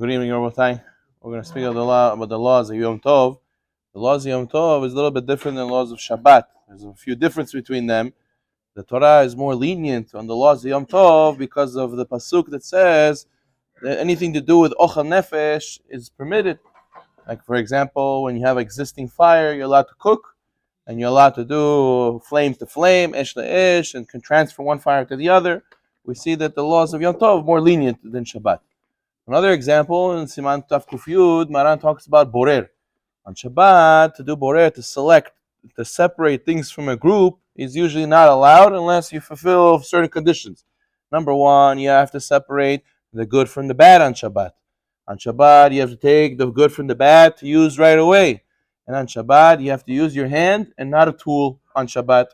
Good evening, Rabotai. We're going to speak about the laws of Yom Tov. The laws of Yom Tov is a little bit different than the laws of Shabbat. There's a few differences between them. The Torah is more lenient on the laws of Yom Tov because of the pasuk that says that anything to do with Ochel Nefesh is permitted. Like, for example, when you have existing fire, you're allowed to cook, and you're allowed to do flame to flame, ish to ish, and can transfer one fire to the other. We see that the laws of Yom Tov are more lenient than Shabbat. Another example, in Siman Taf Kuf Yud, Maran talks about borer. On Shabbat, to do borer, to separate things from a group, is usually not allowed unless you fulfill certain conditions. Number one, you have to separate the good from the bad on Shabbat. On Shabbat, you have to take the good from the bad to use right away. And on Shabbat, you have to use your hand and not a tool on Shabbat.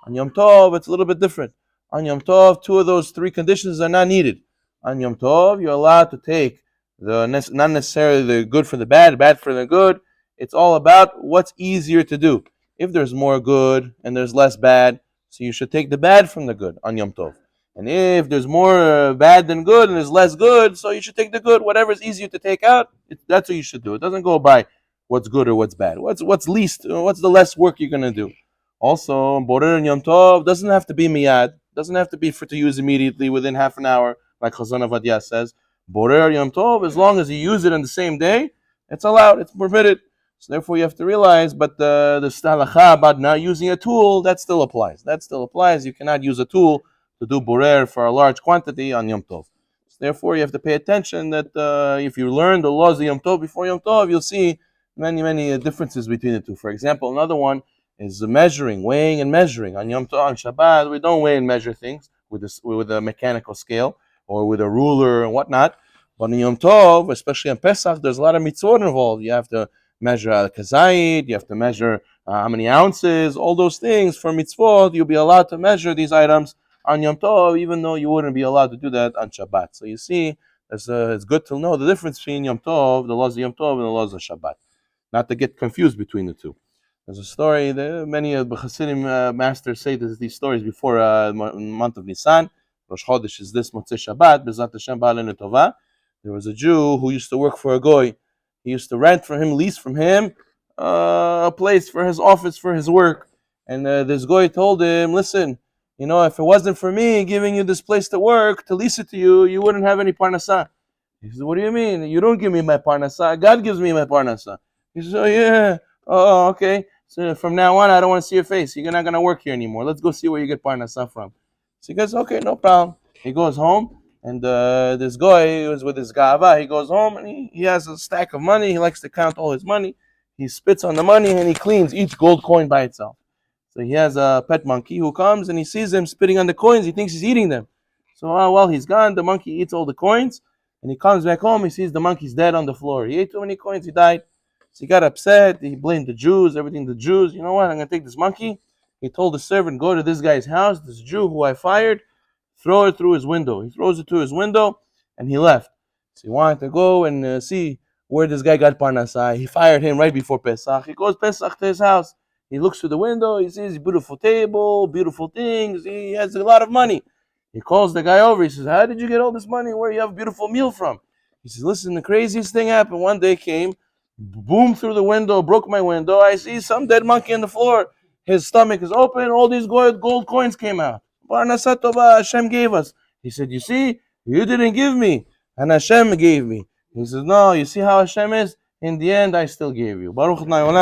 On Yom Tov, it's a little bit different. On Yom Tov, two of those three conditions are not needed. On Yom Tov, you're allowed to take not necessarily the good for the bad for the good. It's all about what's easier to do. If there's more good and there's less bad, so you should take the bad from the good on Yom Tov. And if there's more bad than good and there's less good, so you should take the good. Whatever's easier to take out, that's what you should do. It doesn't go by what's good or what's bad. What's the less work you're going to do. Also, Borer and Yom Tov doesn't have to be miyad. Doesn't have to be to use immediately within half an hour, like Chazon Avadia says. Borer Yom Tov, as long as you use it on the same day, it's allowed, it's permitted. So therefore you have to realize, but the halacha about not using a tool, that still applies. That still applies. You cannot use a tool to do borer for a large quantity on Yom Tov. So therefore you have to pay attention that if you learn the laws of Yom Tov before Yom Tov, you'll see many differences between the two. For example, another one is measuring, weighing and measuring. On Yom Tov, on Shabbat, we don't weigh and measure things with a mechanical scale or with a ruler and whatnot. But on Yom Tov, especially on Pesach, there's a lot of mitzvot involved. You have to measure al-kazayit, you have to measure how many ounces, all those things. For mitzvot, you'll be allowed to measure these items on Yom Tov, even though you wouldn't be allowed to do that on Shabbat. So you see, it's good to know the difference between Yom Tov, the laws of Yom Tov, and the laws of Shabbat. Not to get confused between the two. There's a story, many of the Hasidim masters say these stories before the month of Nisan. Rosh Chodesh is this Motzei Shabbat, B'ezrat Hashem Ba'alenu Tova. There was a Jew who used to work for a goy. He used to lease from him a place for his office, for his work. And this goy told him, listen, if it wasn't for me giving you this place to work, to lease it to you, you wouldn't have any parnasah. He said, what do you mean? You don't give me my parnasah. God gives me my parnasah. He said, oh, yeah. Oh, okay. So from now on, I don't want to see your face. You're not going to work here anymore. Let's go see where you get parnasah from. So he goes, okay, no problem. He goes home. And this guy was with his gava. He goes home and he has a stack of money. He likes to count all his money. He spits on the money and he cleans each gold coin by itself. So he has a pet monkey who comes and he sees him spitting on the coins. He thinks he's eating them. So while he's gone, the monkey eats all the coins. And he comes back home. He sees the monkey's dead on the floor. He ate too many coins. He died. So he got upset. He blamed the Jews, everything the Jews. You know what? I'm going to take this monkey. He told the servant, go to this guy's house, this Jew who I fired. Throw it through his window. He throws it through his window, and he left. So he wanted to go and see where this guy got parnasah. He fired him right before Pesach. He goes Pesach to his house. He looks through the window. He sees a beautiful table, beautiful things. He has a lot of money. He calls the guy over. He says, how did you get all this money? Where you have a beautiful meal from? He says, listen, the craziest thing happened. One day came, boom through the window, broke my window. I see some dead monkey on the floor. His stomach is open. All these gold coins came out. Parnasah Tova Hashem gave us. He said, you see, you didn't give me, and Hashem gave me. He says, no, you see how Hashem is? In the end, I still gave you. Baruch Adonai Olam.